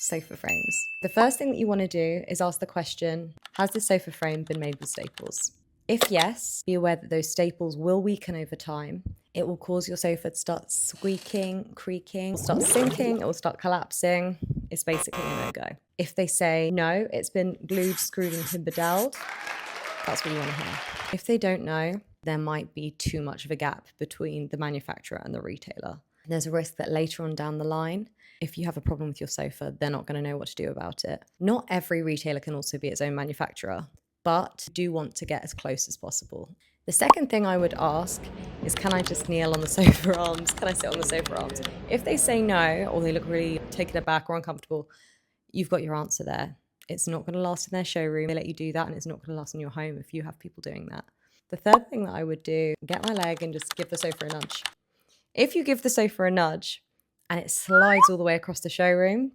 Sofa frames. The first thing that you want to do is ask the question, has this sofa frame been made with staples? If yes, be aware that those staples will weaken over time. It will cause your sofa to start squeaking, creaking, start sinking, it will start collapsing. It's basically a no-go. If they say no, it's been glued, screwed, and timber doweled, that's what you want to hear. If they don't know, there might be too much of a gap between the manufacturer and the retailer. There's a risk that later on down the line, if you have a problem with your sofa, they're not going to know what to do about it. Not every retailer can also be its own manufacturer, but do want to get as close as possible. The second thing I would ask is, can I just kneel on the sofa arms? Can I sit on the sofa arms? If they say no, or they look really taken aback or uncomfortable, you've got your answer there. It's not going to last in their showroom. They let you do that, and it's not going to last in your home if you have people doing that. The third thing that I would do, get my leg and just give the sofa a nudge. If you give the sofa a nudge and it slides all the way across the showroom,